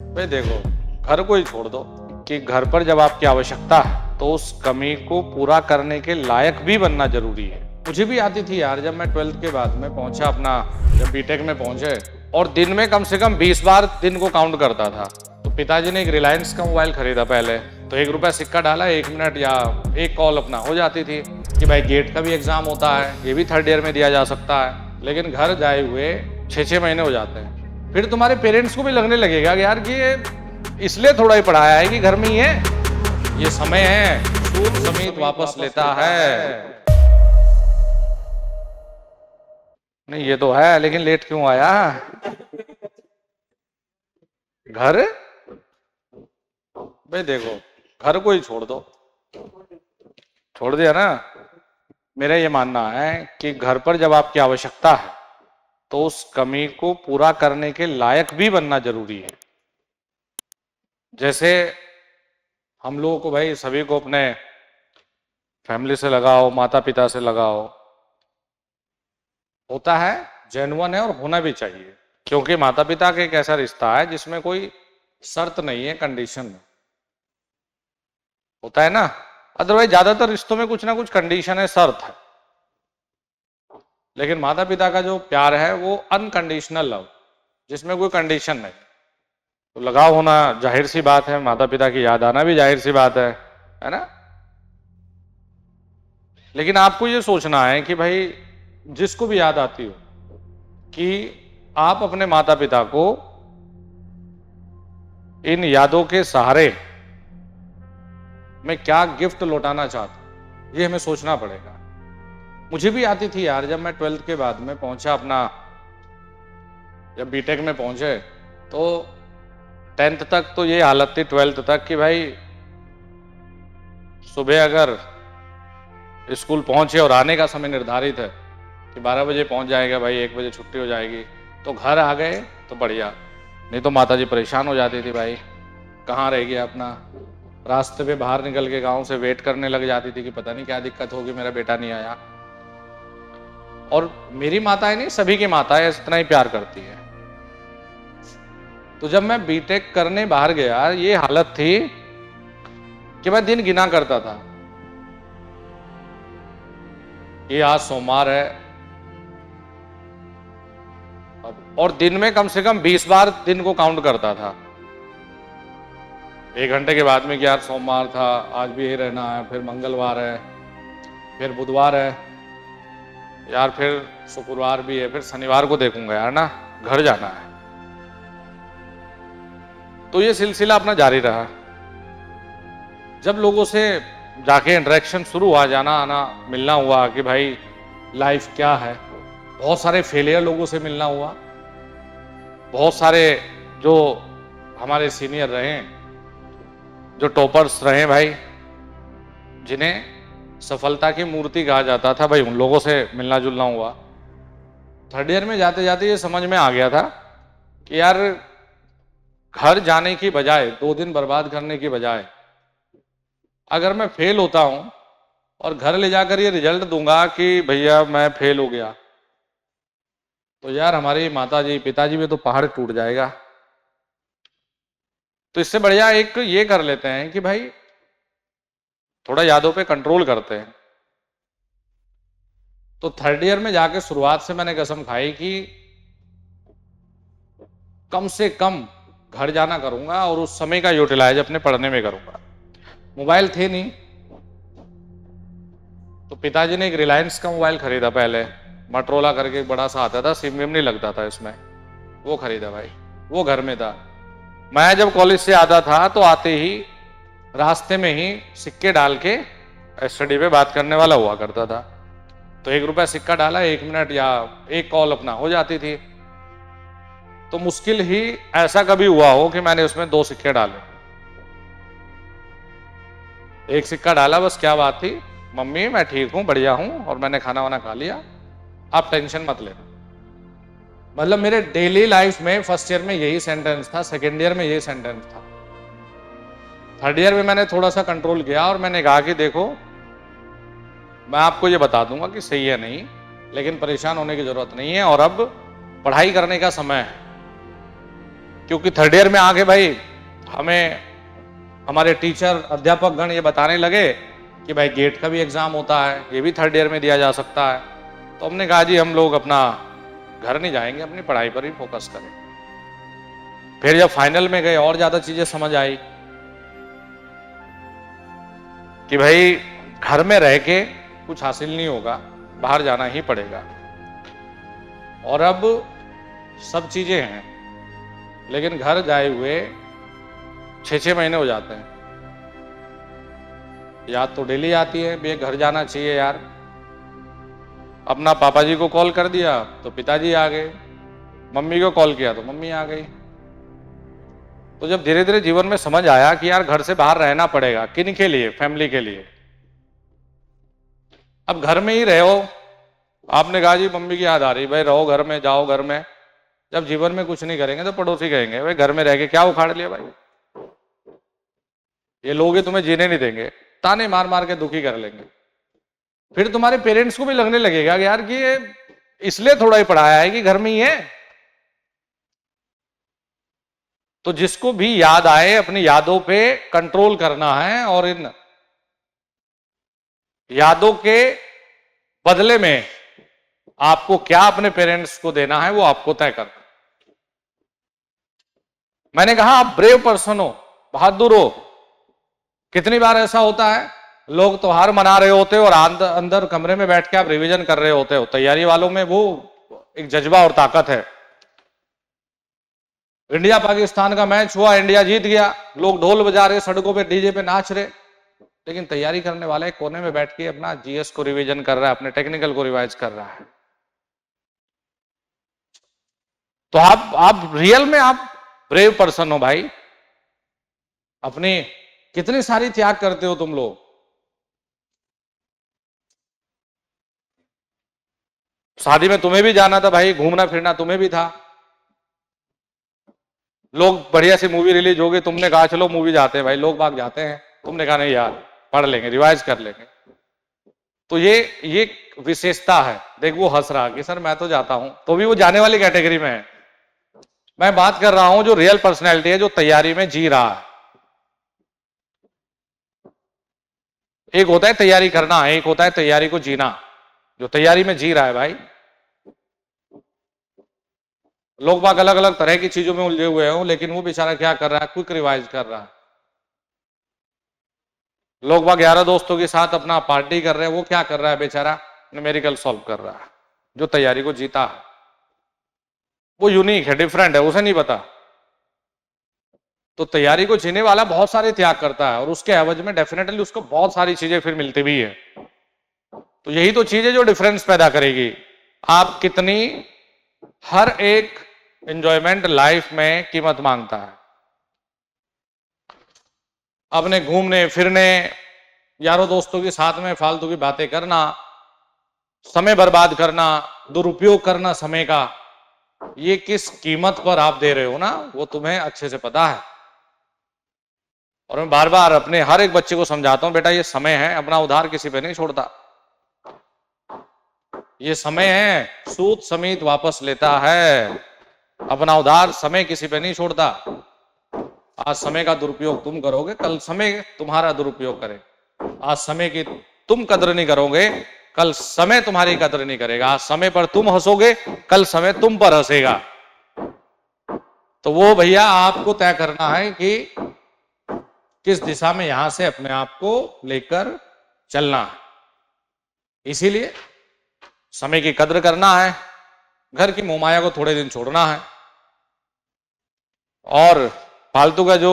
भाई देखो, घर को ही छोड़ दो कि घर पर जब आपकी आवश्यकता है तो उस कमी को पूरा करने के लायक भी बनना जरूरी है। मुझे भी आती थी यार, जब मैं 12th के बाद में पहुंचा अपना, जब बीटेक में पहुंचे, और दिन में कम से कम 20 बार दिन को काउंट करता था। तो पिताजी ने एक रिलायंस का मोबाइल खरीदा पहले, तो 1 रुपया सिक्का डाला, 1 मिनट या एक कॉल अपना हो जाती थी कि भाई गेट का भी एग्जाम होता है, ये भी 3rd ईयर में दिया जा सकता है। लेकिन घर जाए हुए 6-6 महीने हो जाते हैं। फिर तुम्हारे पेरेंट्स को भी लगने लगेगा कि यार ये इसलिए थोड़ा ही पढ़ाया है कि घर में ही है, ये समय है, सूद समेत वापस लेता है। नहीं ये तो है, लेकिन लेट क्यों आया? घर, भाई देखो, घर को ही छोड़ दो, छोड़ दिया ना। मेरा ये मानना है कि घर पर जब आपकी आवश्यकता है तो उस कमी को पूरा करने के लायक भी बनना जरूरी है। जैसे हम लोगों को, भाई सभी को अपने फैमिली से लगाओ, माता पिता से लगाओ होता है, जेन्युइन है और होना भी चाहिए। क्योंकि माता पिता का एक ऐसा रिश्ता है जिसमें कोई शर्त नहीं है, कंडीशन नहीं होता है ना। अदरवाइज ज्यादातर रिश्तों में कुछ ना कुछ कंडीशन है, शर्त है। लेकिन माता पिता का जो प्यार है वो अनकंडीशनल लव, जिसमें कोई कंडीशन नहीं। तो लगाव होना जाहिर सी बात है, माता पिता की याद आना भी जाहिर सी बात है ना। लेकिन आपको ये सोचना है कि भाई जिसको भी याद आती हो कि आप अपने माता पिता को इन यादों के सहारे में क्या गिफ्ट लौटाना चाहता हूं, ये हमें सोचना पड़ेगा। मुझे भी आती थी यार, जब मैं 12th के बाद में पहुंचा अपना, जब बीटेक में पहुंचे, तो 10th तक तो ये हालत थी, 12th तक, कि भाई सुबह अगर स्कूल पहुंचे और आने का समय निर्धारित है कि 12 बजे पहुंच जाएगा, भाई 1 बजे छुट्टी हो जाएगी, तो घर आ गए तो बढ़िया, नहीं तो माताजी परेशान हो जाती थी, भाई कहाँ रह गया अपना। रास्ते पे बाहर निकल के गांव से वेट करने लग जाती थी कि पता नहीं क्या दिक्कत होगी, मेरा बेटा नहीं आया। और मेरी माताएं नहीं, सभी की माताएं इतना ही प्यार करती है। तो जब मैं बीटेक करने बाहर गया, ये हालत थी कि मैं दिन गिना करता था, ये आज सोमवार है, और दिन में कम से कम 20 बार दिन को काउंट करता था, 1 घंटे के बाद में कि यार सोमवार था, आज भी यही रहना है, फिर मंगलवार है, फिर बुधवार है, यार फिर शुक्रवार भी है, फिर शनिवार को देखूंगा यार ना, घर जाना है। तो ये सिलसिला अपना जारी रहा। जब लोगों से जाके इंटरेक्शन शुरू हुआ, जाना आना, मिलना हुआ कि भाई लाइफ क्या है, बहुत सारे फेलियर लोगों से मिलना हुआ, बहुत सारे जो हमारे सीनियर रहे, जो टॉपर्स रहे भाई, जिन्हें सफलता की मूर्ति कहा जाता था, भाई उन लोगों से मिलना जुलना हुआ। 3rd ईयर में जाते जाते ये समझ में आ गया था कि यार घर जाने की बजाय, 2 दिन बर्बाद करने की बजाय, अगर मैं फेल होता हूं और घर ले जाकर ये रिजल्ट दूंगा कि भैया मैं फेल हो गया, तो यार हमारी माताजी पिताजी में तो पहाड़ टूट जाएगा। तो इससे बढ़िया एक ये कर लेते हैं कि भाई थोड़ा यादों पे कंट्रोल करते हैं। तो 3rd ईयर में जाके शुरुआत से मैंने कसम खाई कि कम से कम घर जाना करूंगा और उस समय का यूटिलाइज अपने पढ़ने में करूंगा। मोबाइल थे नहीं, तो पिताजी ने एक रिलायंस का मोबाइल खरीदा पहले, मोटरोला करके एक बड़ा सा आता था, सिम विम नहीं लगता था इसमें, वो खरीदा भाई, वो घर में था। मैं जब कॉलेज से आता था तो आते ही रास्ते में ही सिक्के डाल के एसटीडी पे बात करने वाला हुआ करता था। तो 1 रुपया सिक्का डाला, 1 मिनट या एक कॉल अपना हो जाती थी। तो मुश्किल ही ऐसा कभी हुआ हो कि मैंने उसमें 2 सिक्के डाले। एक सिक्का डाला, बस क्या बात थी, मम्मी मैं ठीक हूं, बढ़िया हूं, और मैंने खाना वाना खा लिया, आप टेंशन मत लेना। मतलब मेरे डेली लाइफ में 1st ईयर में यही सेंटेंस था, 2nd ईयर में यही सेंटेंस था। 3rd ईयर में मैंने थोड़ा सा कंट्रोल किया और मैंने कहा कि देखो मैं आपको ये बता दूंगा कि सही है नहीं, लेकिन परेशान होने की जरूरत नहीं है, और अब पढ़ाई करने का समय है। क्योंकि थर्ड ईयर में आके भाई हमें हमारे टीचर अध्यापक गण ये बताने लगे कि भाई गेट का भी एग्जाम होता है, ये भी थर्ड ईयर में दिया जा सकता है। तो हमने कहा जी हम लोग अपना घर नहीं जाएंगे, अपनी पढ़ाई पर ही फोकस करें। फिर जब फाइनल में गए और ज्यादा चीजें समझ आई कि भाई घर में रह के कुछ हासिल नहीं होगा, बाहर जाना ही पड़ेगा। और अब सब चीजें हैं, लेकिन घर जाए हुए 6-6 महीने हो जाते हैं। याद तो डेली आती है, भी घर जाना चाहिए यार। अपना पापा जी को कॉल कर दिया तो पिताजी आ गए, मम्मी को कॉल किया तो मम्मी आ गई। तो जब धीरे धीरे जीवन में समझ आया कि यार घर से बाहर रहना पड़ेगा, किन के लिए? फैमिली के लिए। अब घर में ही रहो, आपने कहा जी मम्मी की याद आ रही, भाई रहो घर में, जाओ घर में। जब जीवन में कुछ नहीं करेंगे तो पड़ोसी कहेंगे भाई घर में रह के क्या उखाड़ लिया भाई, ये लोग ही तुम्हें जीने नहीं देंगे, ताने मार मार के दुखी कर लेंगे। फिर तुम्हारे पेरेंट्स को भी लगने लगेगा कि यार कि ये इसलिए थोड़ा ही पढ़ाया है कि घर में ही है। तो जिसको भी याद आए अपनी यादों पे कंट्रोल करना है, और इन यादों के बदले में आपको क्या अपने पेरेंट्स को देना है वो आपको तय करना। मैंने कहा आप ब्रेव पर्सन हो, बहादुर हो। कितनी बार ऐसा होता है लोग त्योहार मना रहे होते हो और अंदर कमरे में बैठ के आप रिवीजन कर रहे होते हो। तैयारी वालों में वो एक जज्बा और ताकत है। इंडिया पाकिस्तान का मैच हुआ, इंडिया जीत गया, लोग ढोल बजा रहे, सड़कों पे डीजे पे नाच रहे, लेकिन तैयारी करने वाला एक कोने में बैठ के अपना जीएस को रिवीजन कर रहा है, अपने टेक्निकल को रिवाइज कर रहा है। तो आप रियल में आप ब्रेव पर्सन हो भाई। अपनी कितनी सारी त्याग करते हो तुम लोग। शादी में तुम्हें भी जाना था भाई, घूमना फिरना तुम्हें भी था। लोग बढ़िया सी मूवी रिलीज होगी, तुमने कहा चलो मूवी जाते हैं भाई, लोग बाग जाते हैं, तुमने कहा नहीं यार पढ़ लेंगे, रिवाइज कर लेंगे। तो ये विशेषता है। देख वो हंस रहा कि सर मैं तो जाता हूं, तो भी वो जाने वाली कैटेगरी में है। मैं बात कर रहा हूं जो रियल पर्सनैलिटी है, जो तैयारी में जी रहा है। एक होता है तैयारी करना, एक होता है तैयारी को जीना। जो तैयारी में जी रहा है भाई, लोग बाग अलग अलग तरह की चीजों में उलझे हुए हो, लेकिन वो बेचारा क्या कर रहा है, क्विक रिवाइज कर रहा है। लोग बाग 11 दोस्तों के साथ अपना पार्टी कर रहे हैं, वो क्या कर रहा है बेचारा, न्यूमेरिकल सॉल्व कर रहा है। जो तैयारी को जीता है वो यूनिक है, डिफरेंट है, उसे नहीं पता। तो तैयारी को जीने वाला बहुत सारे त्याग करता है, और उसके एवज में डेफिनेटली उसको बहुत सारी चीजें फिर मिलती भी है। तो यही तो चीज है जो डिफरेंस पैदा करेगी। आप कितनी, हर एक एंजॉयमेंट लाइफ में कीमत मांगता है। अपने घूमने फिरने, यारों दोस्तों के साथ में फालतू की बातें करना, समय बर्बाद करना, दुरुपयोग करना समय का, ये किस कीमत पर आप दे रहे हो ना, वो तुम्हें अच्छे से पता है। और मैं बार बार अपने हर एक बच्चे को समझाता हूं, बेटा ये समय है, अपना उधार किसी पे नहीं छोड़ता। ये समय है, सूद समेत वापस लेता है, अपना उधार समय किसी पे नहीं छोड़ता। आज समय का दुरुपयोग तुम करोगे, कल समय तुम्हारा दुरुपयोग करेगा। आज समय की तुम कदर नहीं करोगे, कल समय तुम्हारी कदर नहीं करेगा। आज समय पर तुम हंसोगे, कल समय तुम पर हंसेगा। तो वो भैया आपको तय करना है कि किस दिशा में यहां से अपने आप को लेकर चलना है। इसीलिए समय की कद्र करना है, घर की मोहमाया को थोड़े दिन छोड़ना है, और फालतू का जो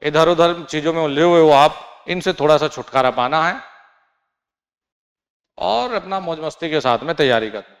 इधर उधर चीजों में उलझे हुए हो आप, इनसे थोड़ा सा छुटकारा पाना है, और अपना मौज मस्ती के साथ में तैयारी करना।